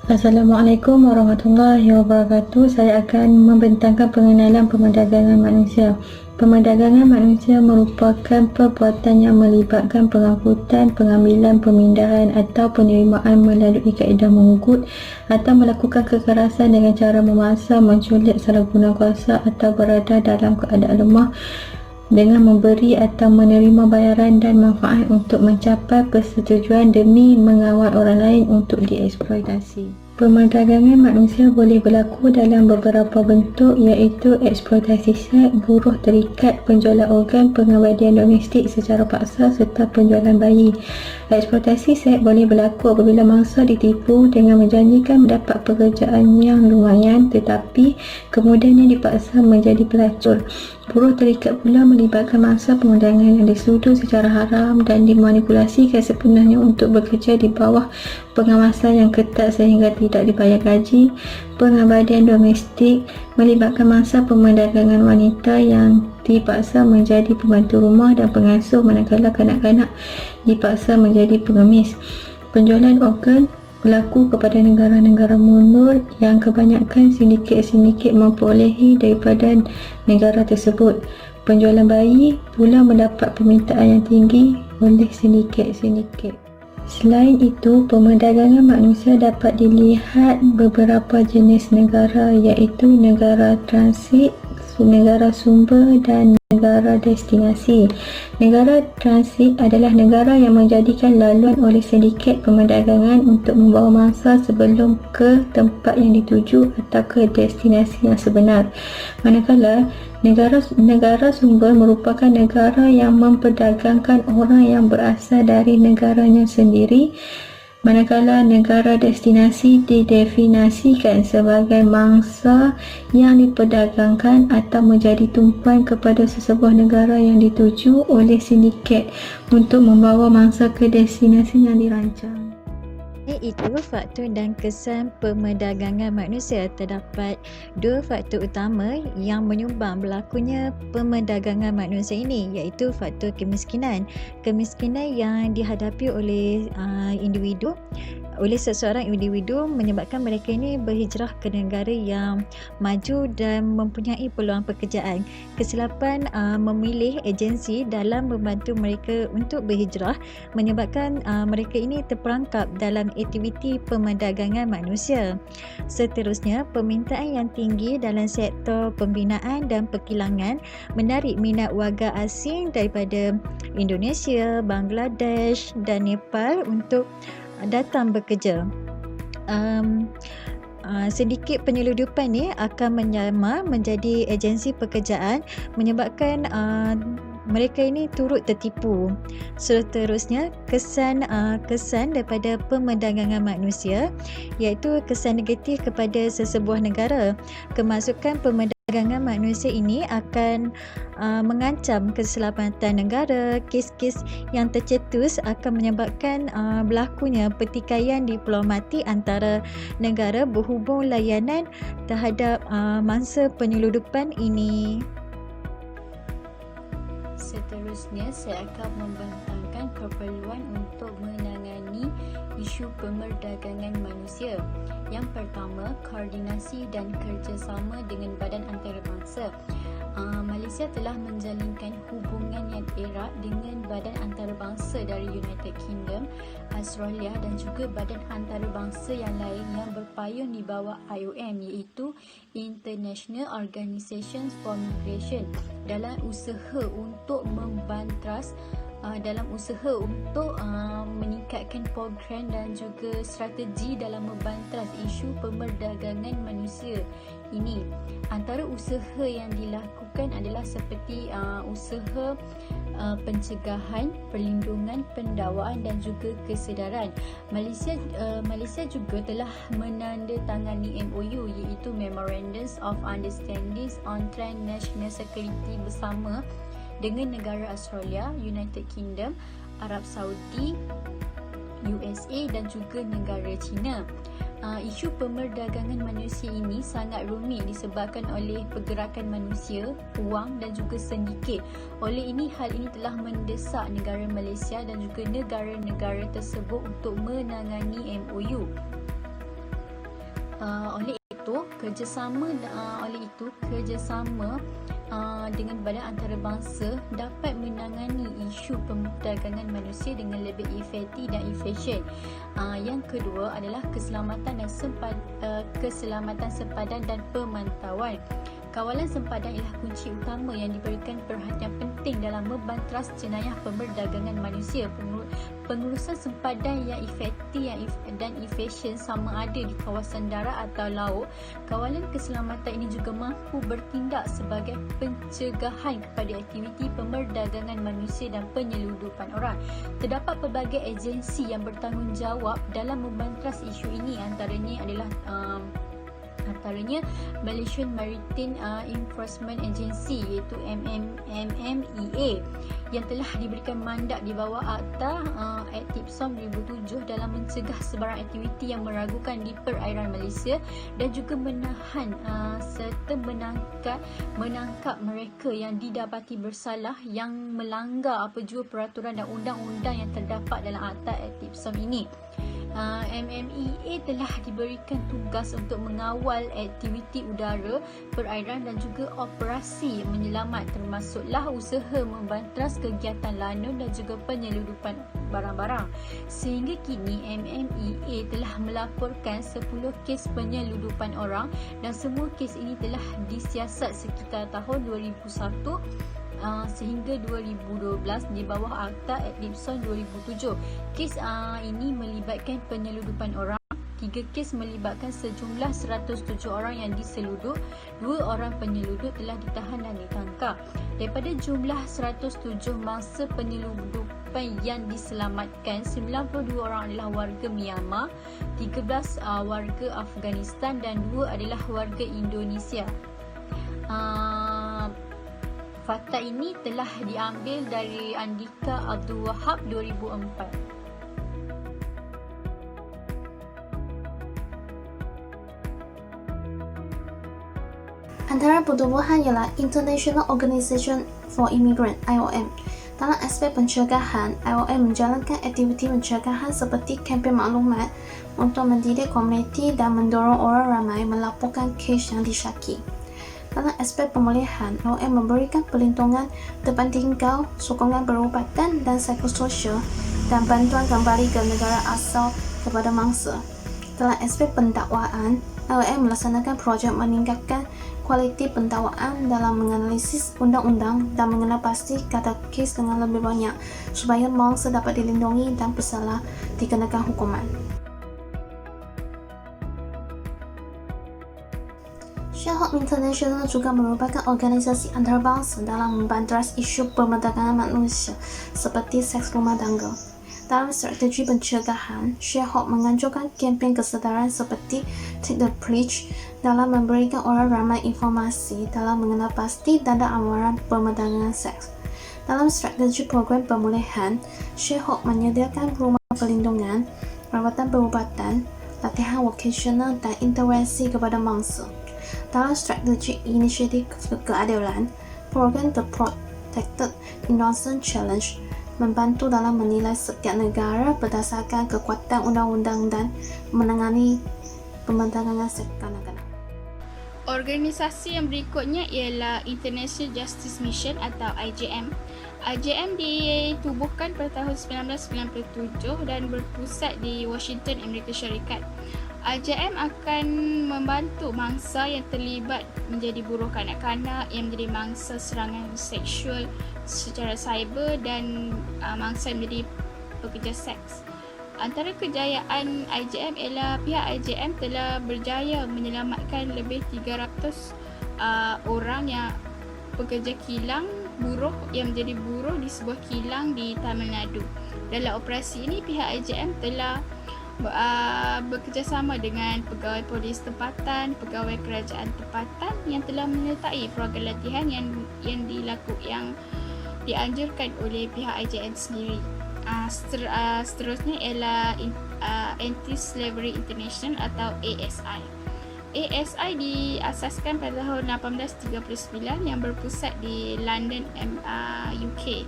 Assalamualaikum warahmatullahi wabarakatuh. Saya akan membentangkan pengenalan pemerdagangan manusia. Pemerdagangan manusia merupakan perbuatan yang melibatkan pengangkutan, pengambilan, pemindahan atau penerimaan melalui kaedah mengugut atau melakukan kekerasan dengan cara memaksa, menculik, salah guna kuasa atau berada dalam keadaan lemah dengan memberi atau menerima bayaran dan manfaat untuk mencapai persetujuan demi mengawal orang lain untuk dieksploitasi. Pemerdagangan manusia boleh berlaku dalam beberapa bentuk, iaitu eksploitasi seks, buruh terikat, penjualan organ, pengabdian domestik secara paksa serta penjualan bayi. Eksploitasi seks boleh berlaku apabila mangsa ditipu dengan menjanjikan mendapat pekerjaan yang lumayan tetapi kemudiannya dipaksa menjadi pelacur. Buruh terikat pula melibatkan mangsa pengundangan yang disudu secara haram dan dimanipulasikan sepenuhnya untuk bekerja di bawah pengawasan yang ketat sehingga tidak dibayar gaji. Pengabdian domestik melibatkan mangsa pemerdagangan wanita yang dipaksa menjadi pembantu rumah dan pengasuh manakala kanak-kanak dipaksa menjadi pengemis. Penjualan organ berlaku kepada negara-negara mundur yang kebanyakan sindiket-sindiket memperolehi daripada negara tersebut. Penjualan bayi pula mendapat permintaan yang tinggi oleh sindiket-sindiket. Selain itu, pemerdagangan manusia dapat dilihat beberapa jenis negara, iaitu negara transit, negara sumber dan negara destinasi. Negara transit adalah negara yang menjadikan laluan oleh sindiket pemerdagangan untuk membawa mangsa sebelum ke tempat yang dituju atau ke destinasi yang sebenar. Manakala negara sumber merupakan negara yang memperdagangkan orang yang berasal dari negaranya sendiri, manakala negara destinasi didefinisikan sebagai mangsa yang diperdagangkan atau menjadi tumpuan kepada sesebuah negara yang dituju oleh sindiket untuk membawa mangsa ke destinasi yang dirancang. Itu faktor dan kesan pemerdagangan manusia. Terdapat dua faktor utama yang menyumbang berlakunya pemerdagangan manusia ini, iaitu faktor kemiskinan. Kemiskinan yang dihadapi oleh seseorang individu menyebabkan mereka ini berhijrah ke negara yang maju dan mempunyai peluang pekerjaan. Kesilapan memilih agensi dalam membantu mereka untuk berhijrah menyebabkan mereka ini terperangkap dalam aktiviti pemerdagangan manusia. Seterusnya, permintaan yang tinggi dalam sektor pembinaan dan perkilangan menarik minat warga asing daripada Indonesia, Bangladesh dan Nepal untuk datang bekerja. Sedikit penyeludupan ni akan menyamar menjadi agensi pekerjaan menyebabkan mereka ini turut tertipu. Seterusnya, kesan daripada pemerdagangan manusia iaitu kesan negatif kepada sesebuah negara. Kemasukan pemerdagangan manusia ini akan mengancam keselamatan negara. Kes-kes yang tercetus akan menyebabkan berlakunya pertikaian diplomatik antara negara berhubung layanan terhadap mangsa penyeludupan ini. Seterusnya, saya akan membentangkan keperluan untuk menangani isu pemerdagangan manusia. Yang pertama, koordinasi dan kerjasama dengan badan antarabangsa. Malaysia telah menjalinkan hubungan yang erat dengan badan antarabangsa dari United Kingdom, Australia dan juga badan antarabangsa yang lain yang berpayung di bawah IOM, iaitu International Organization for Migration, dalam usaha untuk meningkatkan program dan juga strategi dalam membantras isu pemerdagangan manusia ini. Antara usaha yang dilakukan adalah seperti usaha pencegahan, perlindungan, pendakwaan dan juga kesedaran. Malaysia juga telah menandatangani MOU, iaitu Memorandums of Understanding on Transnational Security bersama dengan negara Australia, United Kingdom, Arab Saudi, USA dan juga negara China. Isu pemerdagangan manusia ini sangat rumit disebabkan oleh pergerakan manusia, wang dan juga sindiket. Oleh ini, hal ini telah mendesak negara Malaysia dan juga negara-negara tersebut untuk menangani MOU. Oleh itu kerjasama dengan badan antarabangsa dapat menangani isu perdagangan manusia dengan lebih efektif dan efisien. Yang kedua adalah keselamatan sempadan dan pemantauan. Kawalan sempadan ialah kunci utama yang diberikan perhatian penting dalam membantras jenayah perdagangan manusia. Pengurusan sempadan yang efektif dan efisien sama ada di kawasan darat atau laut. Kawalan keselamatan ini juga mampu bertindak sebagai pencegahan kepada aktiviti perdagangan manusia dan penyeludupan orang. Terdapat pelbagai agensi yang bertanggungjawab dalam membantras isu ini, antaranya Malaysian Maritime Enforcement Agency iaitu MMEA yang telah diberikan mandat di bawah Akta Act IPSOM 2007 dalam mencegah sebarang aktiviti yang meragukan di perairan Malaysia dan juga menahan serta menangkap mereka yang didapati bersalah yang melanggar apa jua peraturan dan undang-undang yang terdapat dalam Akta Act IPSOM ini. MMEA telah diberikan tugas untuk mengawal aktiviti udara, perairan dan juga operasi menyelamat, termasuklah usaha membantras kegiatan lanun dan juga penyeludupan barang-barang. Sehingga kini MMEA telah melaporkan 10 kes penyeludupan orang dan semua kes ini telah disiasat sekitar tahun 2001 sehingga 2012 di bawah Akta Act IPSOM 2007. Kes ini melibatkan penyeludupan orang. 3 kes melibatkan sejumlah 107 orang yang diseluduk. 2 orang penyeluduk telah ditahan dan ditangkap. Daripada jumlah 107 mangsa penyeludupan yang diselamatkan, 92 orang adalah warga Myanmar, 13 warga Afghanistan dan 2 adalah warga Indonesia. Fakta ini telah diambil dari Andika Abdul Wahab 2004. Antara pertubuhan ialah International Organization for Immigrant (IOM). Dalam aspek pencegahan, IOM menjalankan aktiviti pencegahan seperti kempen maklumat untuk mendidik komuniti dan mendorong orang ramai melaporkan kes yang disyaki. Dalam aspek pemulihan, IOM memberikan perlindungan tempat tinggal, sokongan perubatan dan psikososial dan bantuan kembali ke negara asal kepada mangsa. Dalam aspek pendakwaan, IOM melaksanakan projek meningkatkan kualiti pendakwaan dalam menganalisis undang-undang dan mengenal pasti kata kes dengan lebih banyak supaya mangsa dapat dilindungi dan bersalah dikenakan hukuman. ShareHop International juga merupakan organisasi antarabangsa dalam membantras isu perdagangan manusia seperti seks rumah tangga. Dalam strategi pencegahan, ShareHop menganjurkan kempen kesedaran seperti Take the Pledge dalam memberikan orang ramai informasi dalam mengenal pasti tanda amaran perdagangan seks. Dalam strategi program pemulihan, ShareHop menyediakan rumah perlindungan, rawatan perubatan, latihan vokasional dan intervensi kepada mangsa. Dalam strategi inisiatif keadilan, program The Protected Innocent Challenge membantu dalam menilai setiap negara berdasarkan kekuatan undang-undang dan menangani perdagangan seks kanak-kanak. Organisasi yang berikutnya ialah International Justice Mission atau IJM. IJM ditubuhkan pada tahun 1997 dan berpusat di Washington, Amerika Syarikat. IJM akan membantu mangsa yang terlibat menjadi buruh kanak-kanak, yang menjadi mangsa serangan seksual secara cyber dan mangsa yang menjadi pekerja seks. Antara kejayaan IJM ialah pihak IJM telah berjaya menyelamatkan lebih 300 orang yang pekerja kilang buruh yang menjadi buruh di sebuah kilang di Tamil Nadu. Dalam operasi ini pihak IJM telah bekerjasama dengan pegawai polis tempatan, pegawai kerajaan tempatan yang telah menyertai program latihan yang dianjurkan oleh pihak IJM sendiri. Seterusnya ialah Anti-Slavery International atau ASI. ASI diasaskan pada tahun 1839 yang berpusat di London, UK.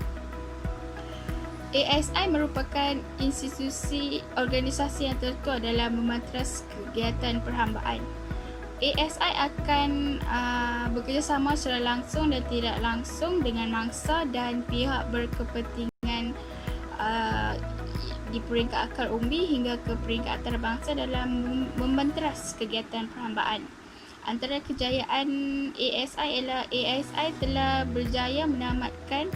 ASI merupakan institusi organisasi yang tertua dalam mematras kegiatan perhambaan. ASI akan bekerjasama secara langsung dan tidak langsung dengan mangsa dan pihak berkepentingan di peringkat akar umbi hingga ke peringkat antarabangsa dalam membantras kegiatan perhambaan. Antara kejayaan ASI ialah ASI telah berjaya menamatkan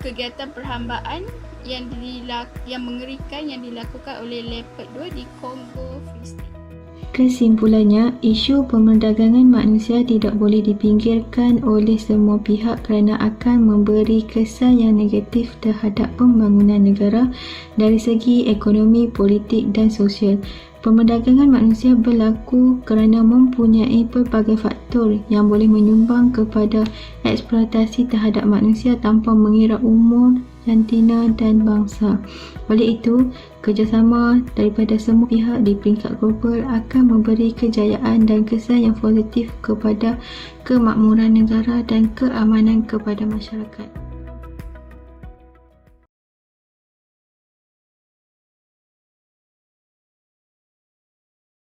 kegiatan perhambaan yang mengerikan yang dilakukan oleh Leopard 2 di Kongo Free State. Kesimpulannya, isu pemerdagangan manusia tidak boleh dipinggirkan oleh semua pihak kerana akan memberi kesan yang negatif terhadap pembangunan negara dari segi ekonomi, politik dan sosial. Pemerdagangan manusia berlaku kerana mempunyai pelbagai faktor yang boleh menyumbang kepada eksploitasi terhadap manusia tanpa mengira umur, jantina dan bangsa. Oleh itu, kerjasama daripada semua pihak di peringkat global akan memberi kejayaan dan kesan yang positif kepada kemakmuran negara dan keamanan kepada masyarakat.